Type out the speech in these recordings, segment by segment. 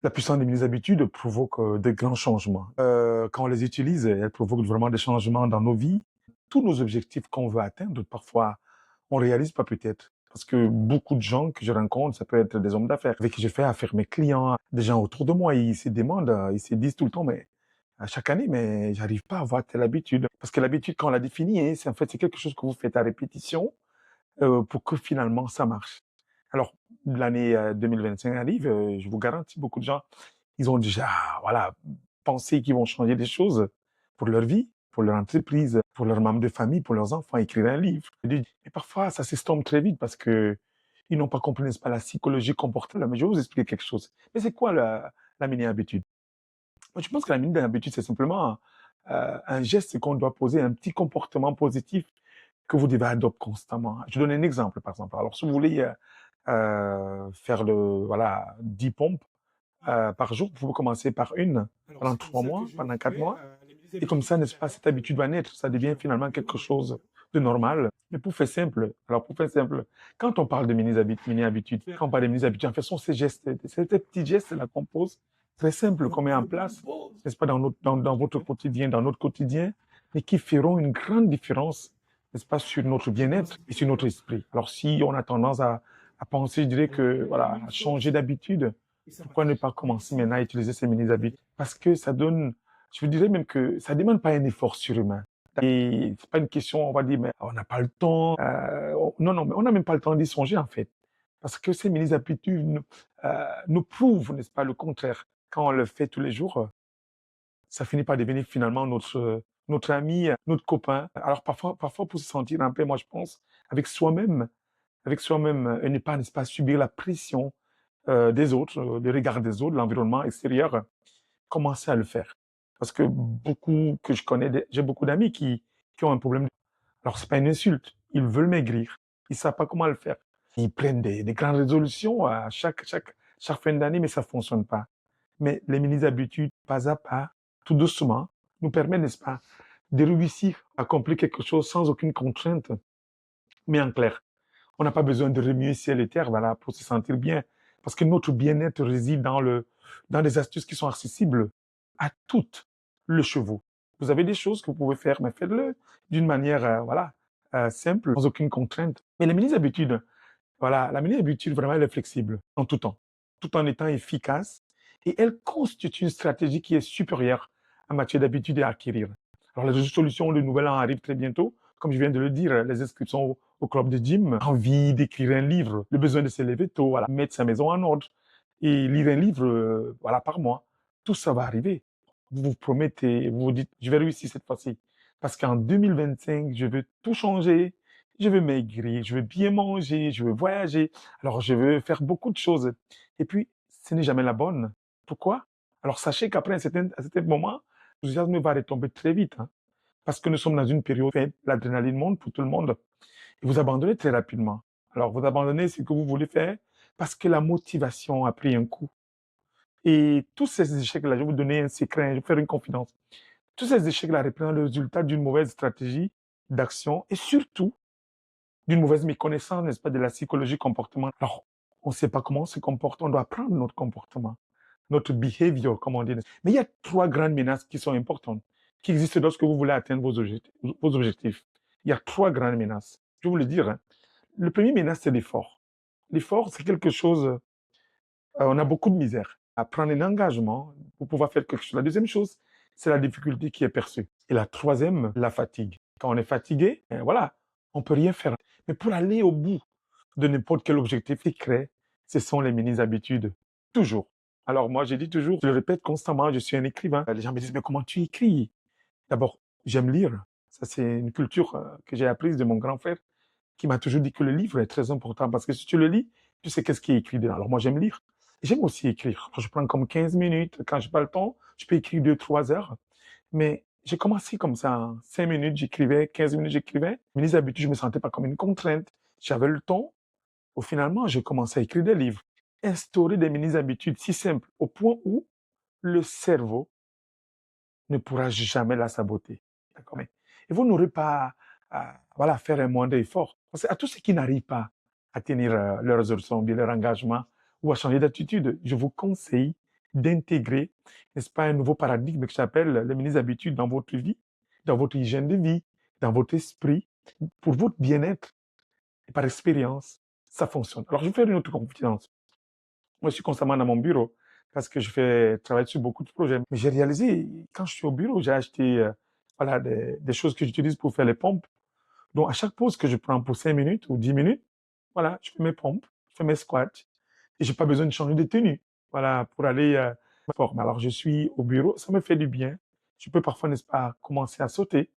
La puissance des mini-habitudes provoque de grands changements. Quand on les utilise, elles provoquent vraiment des changements dans nos vies. Tous nos objectifs qu'on veut atteindre, parfois, on ne réalise pas peut-être. Parce que beaucoup de gens que je rencontre, ça peut être des hommes d'affaires avec qui je fais affaire, mes clients, des gens autour de moi, ils se demandent, ils se disent tout le temps, mais à chaque année, mais j'arrive pas à avoir telle habitude. Parce que l'habitude, quand on la définit, hein, c'est en fait c'est quelque chose que vous faites à répétition pour que finalement ça marche. Alors, l'année 2025 arrive, je vous garantis, beaucoup de gens, ils ont déjà, voilà, pensé qu'ils vont changer des choses pour leur vie, pour leur entreprise, pour leurs membres de famille, pour leurs enfants, écrire un livre. Mais parfois, ça s'estompe très vite parce que ils n'ont pas compris, n'est-ce pas, la psychologie comportementale. Mais je vais vous expliquer quelque chose. Mais c'est quoi la mini-habitude? Moi, je pense que la mini-habitude, c'est simplement un geste qu'on doit poser, un petit comportement positif que vous devez adopter constamment. Je donne un exemple, par exemple. Alors, si vous voulez faire voilà, 10 pompes par jour, vous pouvez commencer par une pendant 3 mois, pendant 4 mois. Et comme ça, n'est-ce pas, cette habitude va naître. Ça devient finalement quelque chose de normal. Mais pour faire simple, alors pour faire simple, quand on parle de mini-habitudes, quand on parle de mini-habitudes, en fait, ce sont ces petits gestes-là qu'on pose, très simples, qu'on met en place, n'est-ce pas, dans votre quotidien, dans notre quotidien, mais qui feront une grande différence, n'est-ce pas, sur notre bien-être et sur notre esprit. Alors, si on a tendance à penser, je dirais que, voilà, à changer d'habitude, pourquoi ne pas commencer maintenant à utiliser ces mini-habitudes? Parce que ça donne, je vous dirais même que ça demande pas un effort surhumain. Et c'est pas une question, on va dire, mais on n'a pas le temps. Non, non, mais on n'a même pas le temps d'y songer, en fait. Parce que ces mini-habitudes nous prouvent, n'est-ce pas, le contraire. Quand on le fait tous les jours, ça finit par devenir finalement notre ami, notre copain. Alors parfois pour se sentir en paix, moi je pense, avec soi-même, et ne pas, n'est-ce pas, subir la pression des autres, le regard des autres, l'environnement extérieur, commencer à le faire. Parce que beaucoup que je connais, j'ai beaucoup d'amis qui ont un problème. Alors, c'est pas une insulte. Ils veulent maigrir. Ils savent pas comment le faire. Ils prennent des grandes résolutions à chaque fin d'année, mais ça fonctionne pas. Mais les mini-habitudes, pas à pas, tout doucement, nous permettent, n'est-ce pas, de réussir à accomplir quelque chose sans aucune contrainte. Mais en clair, on n'a pas besoin de remuer ciel et terre, voilà, pour se sentir bien. Parce que notre bien-être réside dans des astuces qui sont accessibles à toutes le chevaux. Vous avez des choses que vous pouvez faire, mais faites-le d'une manière, voilà, simple, sans aucune contrainte. Mais les mini-habitudes, voilà, la mini-habitude, vraiment, elle est flexible en tout temps, tout en étant efficace. Et elle constitue une stratégie qui est supérieure en matière d'habitude à acquérir. Alors, les solutions de nouvel an arrivent très bientôt. Comme je viens de le dire, les inscriptions au club de gym, envie d'écrire un livre, le besoin de se lever tôt, voilà, mettre sa maison en ordre et lire un livre voilà, par mois. Tout ça va arriver. Vous vous promettez, vous vous dites, je vais réussir cette fois-ci. Parce qu'en 2025, je veux tout changer, je veux maigrir, je veux bien manger, je veux voyager. Alors, je veux faire beaucoup de choses. Et puis, ce n'est jamais la bonne. Pourquoi? Alors, sachez qu'après un certain moment, l'enthousiasme va retomber très vite. Hein, parce que nous sommes dans une période où l'adrénaline monte pour tout le monde. Et vous abandonnez très rapidement. Alors, vous abandonnez ce que vous voulez faire parce que la motivation a pris un coup. Et tous ces échecs-là, je vais vous donner un secret, je vais vous faire une confidence. Tous ces échecs-là représentent le résultat d'une mauvaise stratégie d'action et surtout d'une mauvaise méconnaissance, n'est-ce pas, de la psychologie comportementale. Alors, on ne sait pas comment on se comporte, on doit apprendre notre comportement, notre behavior, comme on dit. Mais il y a trois grandes menaces qui sont importantes, qui existent lorsque vous voulez atteindre vos objectifs. Il y a trois grandes menaces. Je vais vous le dire. Hein. Le premier menace, c'est l'effort. L'effort, c'est quelque chose, on a beaucoup de misère à prendre un engagement pour pouvoir faire quelque chose. La deuxième chose, c'est la difficulté qui est perçue. Et la troisième, la fatigue. Quand on est fatigué, voilà, on peut rien faire. Mais pour aller au bout de n'importe quel objectif secret, ce sont les mini-habitudes. Toujours. Alors moi, je dis toujours, je le répète constamment, je suis un écrivain. Les gens me disent, mais comment tu écris? D'abord, j'aime lire. Ça, c'est une culture que j'ai apprise de mon grand frère qui m'a toujours dit que le livre est très important parce que si tu le lis, tu sais qu'est-ce qui est écrit dedans. Alors moi, j'aime lire. J'aime aussi écrire. Je prends comme 15 minutes. Quand je n'ai pas le temps, je peux écrire 2, 3 heures. Mais j'ai commencé comme ça. 5 minutes, j'écrivais. 15 minutes, j'écrivais. Mais les habitudes, je me sentais pas comme une contrainte. J'avais le temps. Au finalement, j'ai commencé à écrire des livres. Instaurer des mini-habitudes si simples au point où le cerveau ne pourra jamais la saboter. D'accord? Et vous n'aurez pas à voilà, faire un moindre effort. Parce qu'à tous ceux qui n'arrivent pas à tenir leurs résolutions, bien leur engagement ou à changer d'attitude, je vous conseille d'intégrer, n'est-ce pas, un nouveau paradigme que j'appelle les mini-habitudes dans votre vie, dans votre hygiène de vie, dans votre esprit, pour votre bien-être et par expérience, ça fonctionne. Alors, je vais faire une autre confidence. Moi, je suis constamment dans mon bureau parce que je fais travailler sur beaucoup de projets. Mais j'ai réalisé, quand je suis au bureau, j'ai acheté voilà, des choses que j'utilise pour faire les pompes. Donc, à chaque pause que je prends pour 5 minutes ou 10 minutes, voilà, je fais mes pompes, je fais mes squats et j'ai pas besoin de changer de tenue, voilà, pour aller fort. Mais alors, je suis au bureau, ça me fait du bien. Je peux parfois, n'est-ce pas, commencer à sauter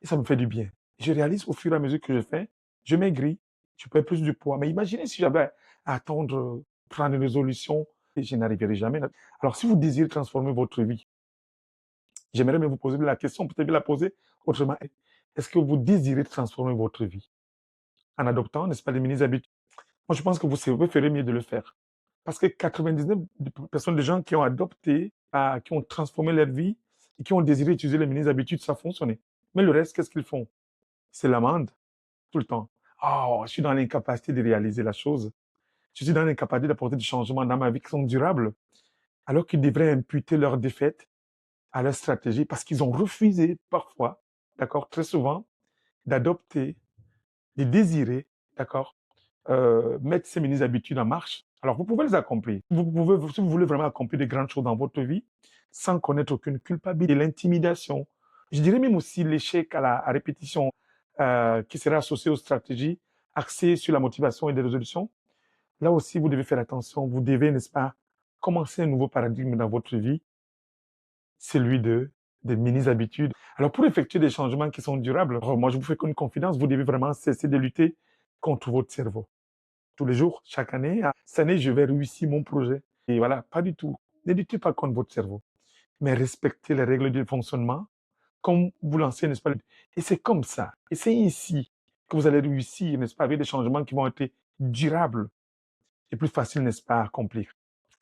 et ça me fait du bien. Je réalise au fur et à mesure que je fais, je maigris, je perds plus de poids. Mais imaginez si j'avais à attendre, prendre une résolution et je n'arriverai jamais. Alors, si vous désirez transformer votre vie, j'aimerais bien vous poser la question, peut-être la poser autrement. Est-ce que vous désirez transformer votre vie en adoptant, n'est-ce pas, des mini-habitudes? Moi, je pense que vous ferez mieux de le faire. Parce que 99% des gens qui ont adopté, qui ont transformé leur vie et qui ont désiré utiliser les mini-habitudes, ça a fonctionné. Mais le reste, qu'est-ce qu'ils font? C'est l'amende tout le temps. Oh, je suis dans l'incapacité de réaliser la chose. Je suis dans l'incapacité d'apporter des changements dans ma vie qui sont durables, alors qu'ils devraient imputer leur défaite à leur stratégie parce qu'ils ont refusé parfois, d'accord, très souvent, d'adopter, de désirer, d'accord, mettre ces mini-habitudes en marche. Alors, vous pouvez les accomplir. Vous pouvez, si vous voulez vraiment accomplir de grandes choses dans votre vie, sans connaître aucune culpabilité, l'intimidation, je dirais même aussi l'échec à répétition, qui sera associé aux stratégies axées sur la motivation et des résolutions. Là aussi, vous devez faire attention. Vous devez, n'est-ce pas, commencer un nouveau paradigme dans votre vie, celui des mini-habitudes. Alors, pour effectuer des changements qui sont durables, moi, je vous fais une confidence, vous devez vraiment cesser de lutter contre votre cerveau tous les jours, chaque année. Cette année, je vais réussir mon projet. Et voilà, pas du tout. Ne luttez pas contre votre cerveau, mais respectez les règles du fonctionnement comme vous lancez, n'est-ce pas? Et c'est comme ça. Et c'est ici que vous allez réussir, n'est-ce pas, avec des changements qui vont être durables et plus faciles, n'est-ce pas, à accomplir.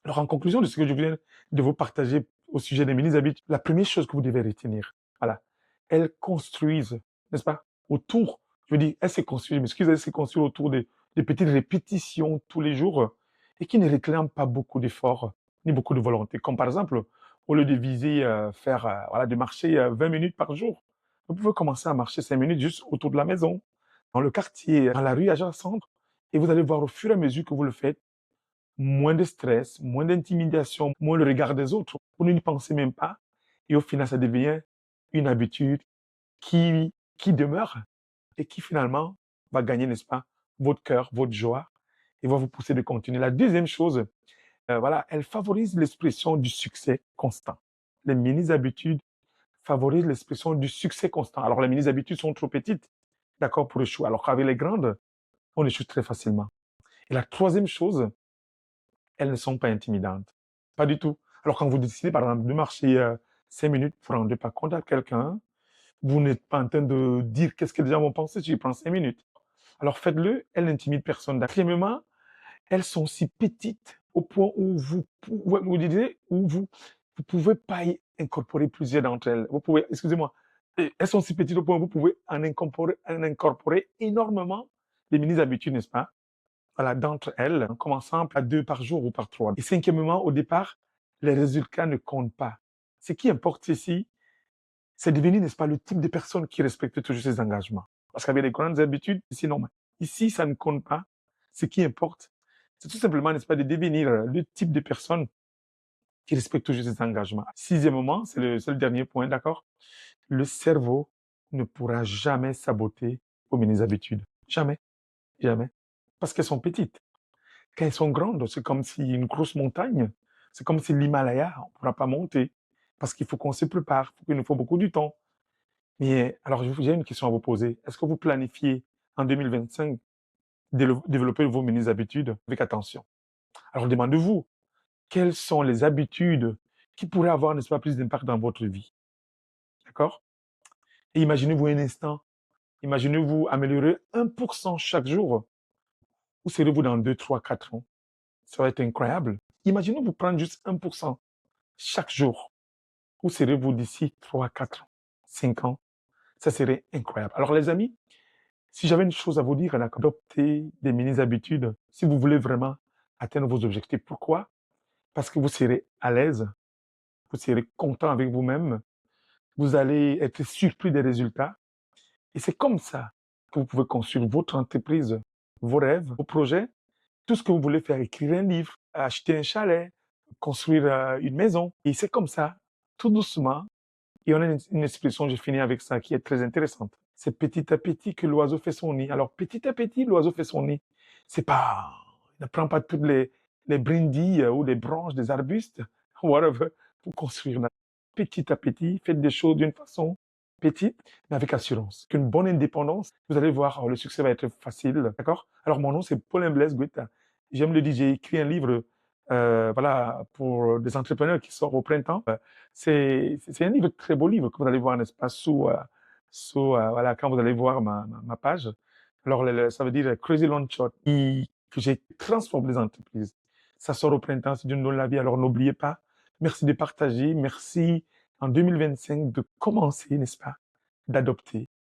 Alors, en conclusion de ce que je viens de vous partager au sujet des mini-habitudes, la première chose que vous devez retenir, voilà, elles construisent, n'est-ce pas, autour, je veux dire, elles se construisent, mais excusez, elles se construisent autour de petites répétitions tous les jours et qui ne réclament pas beaucoup d'efforts ni beaucoup de volonté. Comme par exemple, au lieu de viser faire, voilà, de marcher 20 minutes par jour, vous pouvez commencer à marcher 5 minutes juste autour de la maison, dans le quartier, dans la rue adjacente, et vous allez voir au fur et à mesure que vous le faites, moins de stress, moins d'intimidation, moins le regard des autres. Vous n'y pensez même pas. Et au final, ça devient une habitude qui demeure et qui finalement va gagner, n'est-ce pas, votre cœur, votre joie et va vous pousser de continuer. La deuxième chose, voilà, elle favorise l'expression du succès constant. Les mini-habitudes favorisent l'expression du succès constant. Alors, les mini-habitudes sont trop petites, d'accord, pour échouer. Alors qu'avec les grandes, on échoue très facilement. Et la troisième chose, elles ne sont pas intimidantes. Pas du tout. Alors, quand vous décidez, par exemple, de marcher 5 minutes pour rendre pas compte à quelqu'un, vous n'êtes pas en train de dire qu'est-ce que les gens vont penser si je prends 5 minutes. Alors, faites-le, elles n'intimident personne. Quatrièmement, elles sont si petites au point où vous disiez, où vous pouvez pas y incorporer plusieurs d'entre elles. Vous pouvez, excusez-moi, elles sont si petites au point où vous pouvez en incorporer énormément des mini-habitudes, n'est-ce pas? Voilà, d'entre elles, en commençant par 2 par jour ou par 3. Et cinquièmement, au départ, les résultats ne comptent pas. Ce qui importe ici, c'est devenir, n'est-ce pas, le type de personne qui respecte toujours ses engagements. Parce qu'avec les grandes habitudes, c'est normal. Ici, ça ne compte pas. Ce qui importe, c'est tout simplement, n'est-ce pas, de devenir le type de personne qui respecte toujours ses engagements. Sixièmement, c'est le dernier point, d'accord? Le cerveau ne pourra jamais saboter vos mini-habitudes. Jamais, jamais. Parce qu'elles sont petites. Quand elles sont grandes, c'est comme si une grosse montagne, c'est comme si l'Himalaya, on ne pourra pas monter parce qu'il faut qu'on se prépare, il nous faut beaucoup de temps. Mais alors, j'ai une question à vous poser. Est-ce que vous planifiez en 2025 développer vos mini-habitudes avec attention? Alors, demandez-vous, quelles sont les habitudes qui pourraient avoir, n'est-ce pas, plus d'impact dans votre vie? D'accord? Et imaginez-vous un instant, imaginez-vous améliorer 1% chaque jour. Où serez-vous dans 2, 3, 4 ans? Ça va être incroyable. Imaginez-vous prendre juste 1% chaque jour. Où serez-vous d'ici 3, 4, 5 ans? Ça serait incroyable. Alors les amis, si j'avais une chose à vous dire, adoptez des mini-habitudes si vous voulez vraiment atteindre vos objectifs. Pourquoi? parce que vous serez à l'aise, vous serez content avec vous-même, vous allez être surpris des résultats. Et c'est comme ça que vous pouvez construire votre entreprise, vos rêves, vos projets, tout ce que vous voulez faire, écrire un livre, acheter un chalet, construire une maison. Et c'est comme ça, tout doucement. Et on a une expression, je finis avec ça, qui est très intéressante. C'est petit à petit que l'oiseau fait son nid. Alors, petit à petit, l'oiseau fait son nid. C'est pas, il ne prend pas toutes les brindilles ou les branches des arbustes, whatever, pour construire. Petit à petit, faites des choses d'une façon petite, mais avec assurance. Qu'une bonne indépendance, vous allez voir, le succès va être facile, d'accord? Alors, mon nom, c'est Paulin Blaise Guetta. J'aime le dire, j'ai écrit un livre, voilà, pour des entrepreneurs qui sort au printemps. C'est un livre, très beau livre, que vous allez voir, n'est-ce pas, voilà, quand vous allez voir ma page. Alors, ça veut dire Crazy Launch Shot, que j'ai transformé les entreprises. Ça sort au printemps, c'est d'une de la vie, alors n'oubliez pas. Merci de partager, merci en 2025 de commencer, n'est-ce pas, d'adopter